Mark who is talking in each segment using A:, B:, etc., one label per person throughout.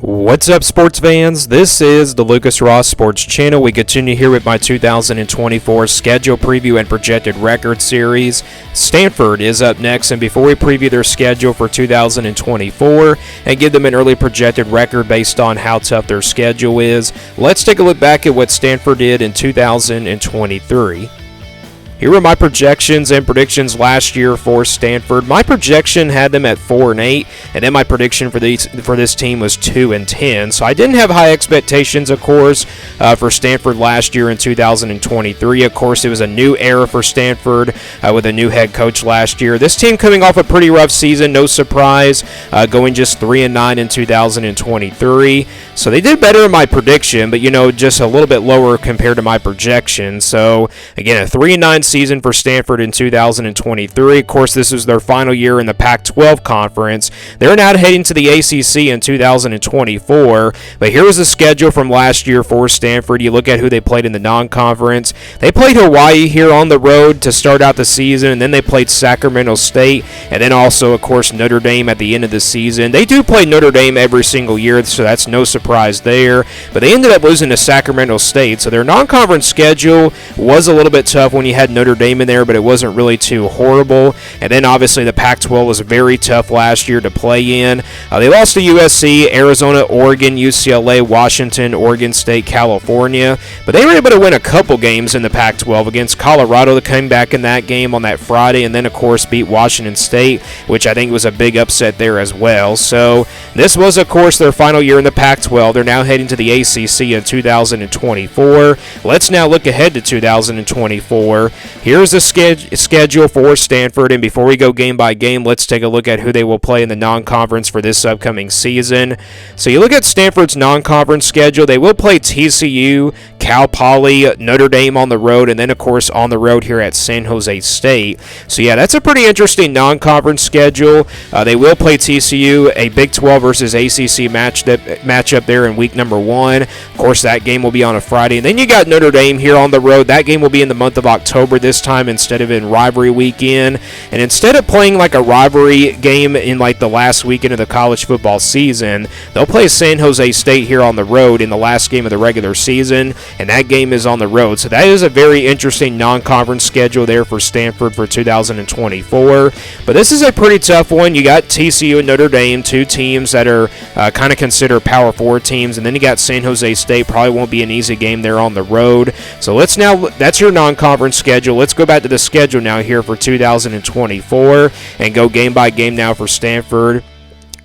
A: What's up, sports fans? This is the Lucas Ross Sports Channel. We continue here with my 2024 schedule preview and projected record series. Stanford is up next, and before we preview their schedule for 2024 and give them an early projected record based on how tough their schedule is, let's take a look back at what Stanford did in 2023. Here are my projections and predictions last year for Stanford. My projection had them at 4-8, and then my prediction for this team was 2-10. So I didn't have high expectations, of course, for Stanford last year in 2023. Of course, it was a new era for Stanford with a new head coach last year. This team coming off a pretty rough season, no surprise, going just 3-9 in 2023. So they did better in my prediction, but just a little bit lower compared to my projection. So again, a 3-9 season for Stanford in 2023. Of course, this is their final year in the Pac-12 conference. They're now heading to the ACC in 2024. But here was the schedule from last year for Stanford. You look at who they played in the non-conference. They played Hawaii here on the road to start out the season, and then they played Sacramento State, and then also, of course, Notre Dame at the end of the season. They do play Notre Dame every single year, so that's no surprise there. But they ended up losing to Sacramento State, so their non-conference schedule was a little bit tough when you had Notre Dame in there, but it wasn't really too horrible. And then obviously the Pac-12 was very tough last year to play in. They lost to USC, Arizona, Oregon, UCLA, Washington, Oregon State, California, but they were able to win a couple games in the Pac-12 against Colorado. They came back in that game on that Friday, and then of course beat Washington State, which I think was a big upset there as well. So this was of course their final year in the Pac-12. They're now heading to the ACC in 2024. Let's now look ahead to 2024. Here's the schedule for Stanford, and before we go game by game, let's take a look at who they will play in the non-conference for this upcoming season. So you look at Stanford's non-conference schedule. They will play TCU, Cal Poly, Notre Dame on the road, and then of course on the road here at San Jose State. So yeah, that's a pretty interesting non-conference schedule. They will play TCU, a Big 12 versus ACC matchup there in week number 1. Of course, that game will be on a Friday, and then you got Notre Dame here on the road. That game will be in the month of October this time instead of in rivalry weekend. And instead of playing like a rivalry game in like the last weekend of the college football season, they'll play San Jose State here on the road in the last game of the regular season, and that game is on the road. So that is a very interesting non-conference schedule there for Stanford for 2024. But this is a pretty tough one. You got TCU and Notre Dame, two teams that are kind of considered Power 4 teams, and then you got San Jose State. Probably won't be an easy game there on the road. So that's your non-conference schedule. Let's go back to the schedule now here for 2024 and go game by game now for Stanford.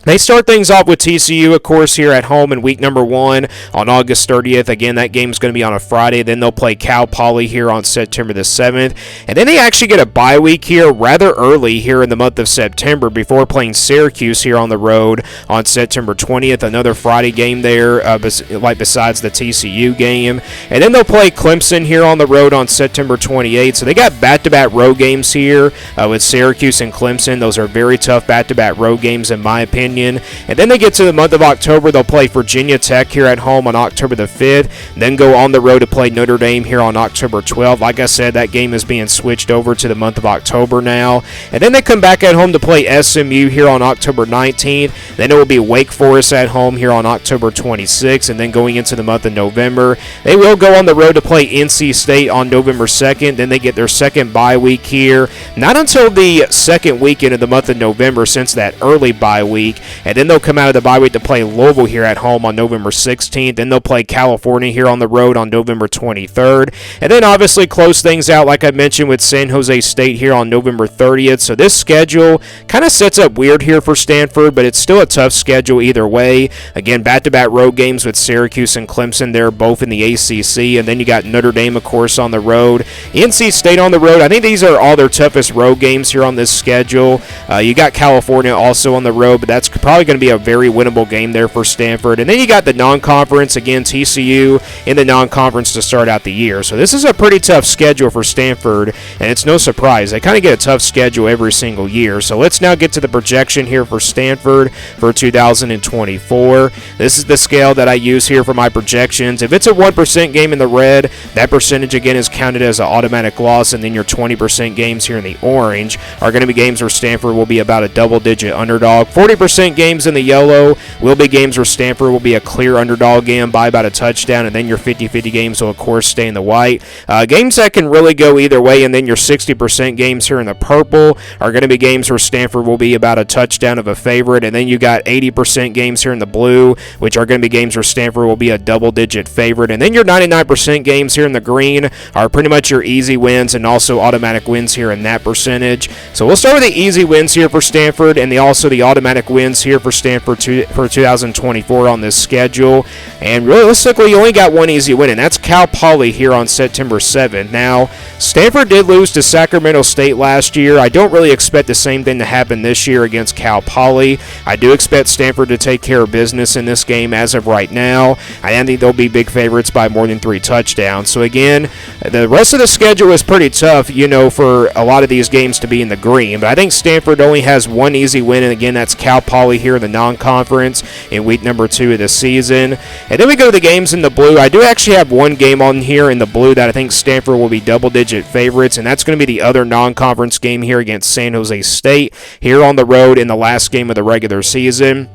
A: They start things off with TCU, of course, here at home in week number 1 on August 30th. Again, that game's going to be on a Friday. Then they'll play Cal Poly here on September the 7th. And then they actually get a bye week here rather early here in the month of September before playing Syracuse here on the road on September 20th. Another Friday game there, besides the TCU game. And then they'll play Clemson here on the road on September 28th. So they got back-to-back road games here with Syracuse and Clemson. Those are very tough back-to-back road games in my opinion. And then they get to the month of October. They'll play Virginia Tech here at home on October the 5th. Then go on the road to play Notre Dame here on October 12th. Like I said, that game is being switched over to the month of October now. And then they come back at home to play SMU here on October 19th. Then it will be Wake Forest at home here on October 26th. And then going into the month of November, they will go on the road to play NC State on November 2nd. Then they get their second bye week here. Not until the second weekend of the month of November since that early bye week. And then they'll come out of the bye week to play Louisville here at home on November 16th. Then they'll play California here on the road on November 23rd. And then obviously close things out, like I mentioned, with San Jose State here on November 30th. So this schedule kind of sets up weird here for Stanford, but it's still a tough schedule either way. Again, back-to-back road games with Syracuse and Clemson. They're both in the ACC. And then you got Notre Dame, of course, on the road. NC State on the road. I think these are all their toughest road games here on this schedule. You got California also on the road, but that's probably going to be a very winnable game there for Stanford. And then you got the non-conference, again, TCU in the non-conference to start out the year. So this is a pretty tough schedule for Stanford, and it's no surprise. They kind of get a tough schedule every single year. So let's now get to the projection here for Stanford for 2024. This is the scale that I use here for my projections. If it's a 1% game in the red, That percentage, again, is counted as an automatic loss, and then your 20% games here in the orange are going to be games where Stanford will be about a double-digit underdog. 40% games in the yellow will be games where Stanford will be a clear underdog again by about a touchdown, and then your 50-50 games will, of course, stay in the white. Games that can really go either way, and then your 60% games here in the purple are going to be games where Stanford will be about a touchdown of a favorite, and then you got 80% games here in the blue, which are going to be games where Stanford will be a double-digit favorite, and then your 99% games here in the green are pretty much your easy wins and also automatic wins here in that percentage. So we'll start with the easy wins here for Stanford and also the automatic wins here for Stanford for 2024 on this schedule. And realistically, you only got one easy win, and that's Cal Poly here on September 7th. Now, Stanford did lose to Sacramento State last year. I don't really expect the same thing to happen this year against Cal Poly. I do expect Stanford to take care of business in this game as of right now. I think they'll be big favorites by more than 3 touchdowns. So again, the rest of the schedule is pretty tough, for a lot of these games to be in the green. But I think Stanford only has one easy win, and again, that's Cal Poly here in the non-conference in week number 2 of the season. And then we go to the games in the blue. I do actually have one game on here in the blue that I think Stanford will be double-digit favorites, and that's going to be the other non-conference game here against San Jose State here on the road in the last game of the regular season.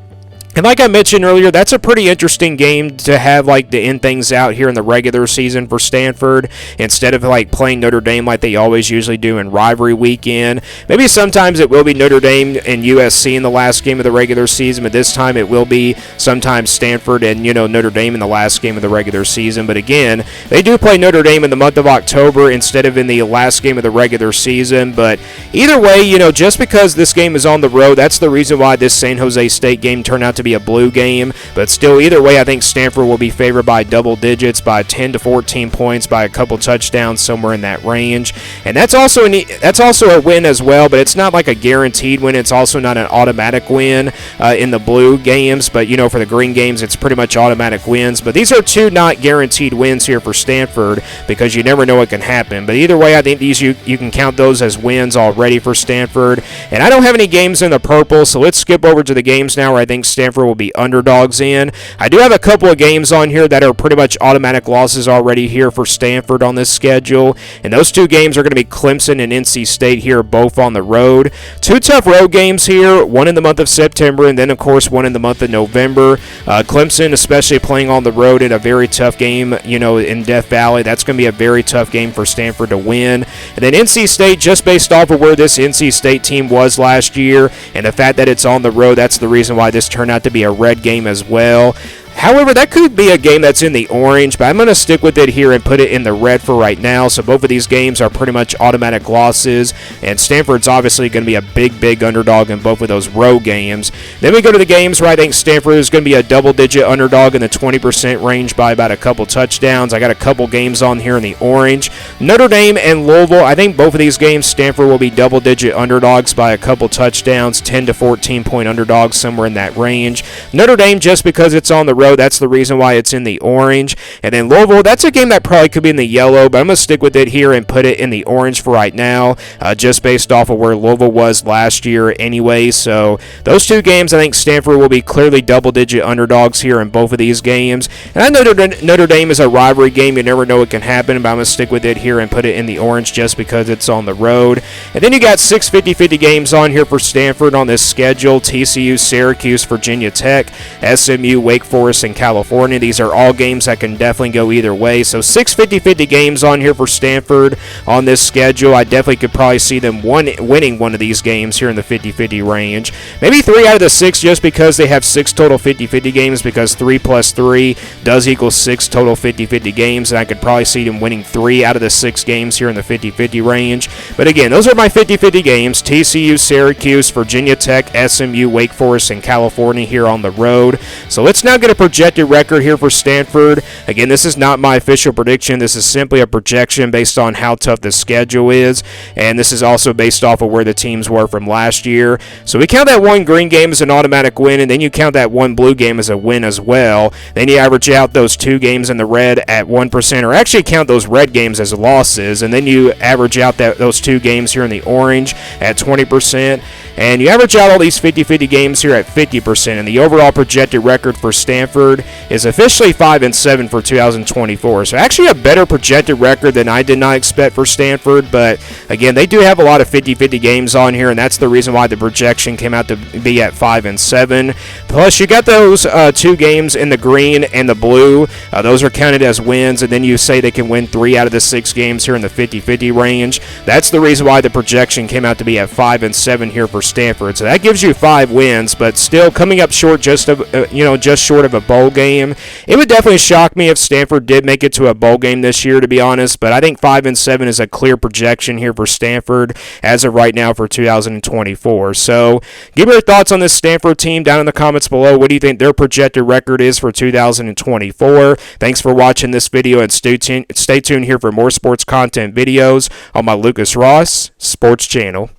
A: And like I mentioned earlier, that's a pretty interesting game to have, to end things out here in the regular season for Stanford instead of, playing Notre Dame like they always usually do in rivalry weekend. Maybe sometimes it will be Notre Dame and USC in the last game of the regular season, but this time it will be sometimes Stanford and, Notre Dame in the last game of the regular season. But again, they do play Notre Dame in the month of October instead of in the last game of the regular season. But either way, just because this game is on the road, that's the reason why this San Jose State game turned out to be a blue game. But still, either way, I think Stanford will be favored by double digits, by 10 to 14 points, by a couple touchdowns, somewhere in that range. And that's also a win as well, but it's not like a guaranteed win. It's also not an automatic win in the blue games, but for the green games, it's pretty much automatic wins. But these are two not guaranteed wins here for Stanford because you never know what can happen. But either way, I think these you can count those as wins already for Stanford. And I don't have any games in the purple, so let's skip over to the games now where I think Stanford will be underdogs in. I do have a couple of games on here that are pretty much automatic losses already here for Stanford on this schedule, and those two games are going to be Clemson and NC State here, both on the road. Two tough road games here, one in the month of September and then of course one in the month of November. Clemson especially playing on the road in a very tough game, in Death Valley. That's going to be a very tough game for Stanford to win. And then NC State, just based off of where this NC State team was last year and the fact that it's on the road, that's the reason why this turned out to be a red game as well. However, that could be a game that's in the orange, but I'm going to stick with it here and put it in the red for right now. So both of these games are pretty much automatic losses, and Stanford's obviously going to be a big underdog in both of those road games. Then we go to the games where I think Stanford is going to be a double-digit underdog in the 20% range by about a couple touchdowns. I got a couple games on here in the orange. Notre Dame and Louisville, I think both of these games Stanford will be double-digit underdogs by a couple touchdowns, 10 to 14-point underdogs, somewhere in that range. Notre Dame, just because it's on the road, that's the reason why it's in the orange. And then Louisville, that's a game that probably could be in the yellow, but I'm going to stick with it here and put it in the orange for right now, just based off of where Louisville was last year anyway. So those two games, I think Stanford will be clearly double-digit underdogs here in both of these games. And I know Notre Dame is a rivalry game. You never know what can happen, but I'm going to stick with it here and put it in the orange just because it's on the road. And then you got 6 50-50 games on here for Stanford on this schedule: TCU, Syracuse, Virginia Tech, SMU, Wake Forest, in California. These are all games that can definitely go either way. So 6 50-50 games on here for Stanford on this schedule. I definitely could probably see them winning one of these games here in the 50-50 range. Maybe 3 out of the 6 just because they have 6 total 50-50 games, because 3 plus 3 does equal 6 total 50-50 games, and I could probably see them winning 3 out of the 6 games here in the 50-50 range. But again, those are my 50-50 games: TCU, Syracuse, Virginia Tech, SMU, Wake Forest, and California here on the road. So let's now get a projected record here for Stanford. Again, this is not my official prediction. This is simply a projection based on how tough the schedule is, and this is also based off of where the teams were from last year. So we count that one green game as an automatic win, and then you count that one blue game as a win as well. Then you average out those 2 games in the red at 1%, or actually count those red games as losses, and then you average out those 2 games here in the orange at 20%. And you average out all these 50-50 games here at 50%, and the overall projected record for Stanford is officially 5-7 for 2024. So actually a better projected record than I did not expect for Stanford, but again, they do have a lot of 50-50 games on here, and that's the reason why the projection came out to be at 5-7. Plus, you got those 2 games in the green and the blue. Those are counted as wins, and then you say they can win 3 out of the 6 games here in the 50-50 range. That's the reason why the projection came out to be at 5-7 here for Stanford. So that gives you 5 wins, but still coming up short, just short of a bowl game. It would definitely shock me if Stanford did make it to a bowl game this year, to be honest. But I think 5-7 is a clear projection here for Stanford as of right now for 2024. So give me your thoughts on this Stanford team down in the comments below. What do you think their projected record is for 2024? Thanks for watching this video, and stay tuned here for more sports content videos on my Lucas Ross Sports channel.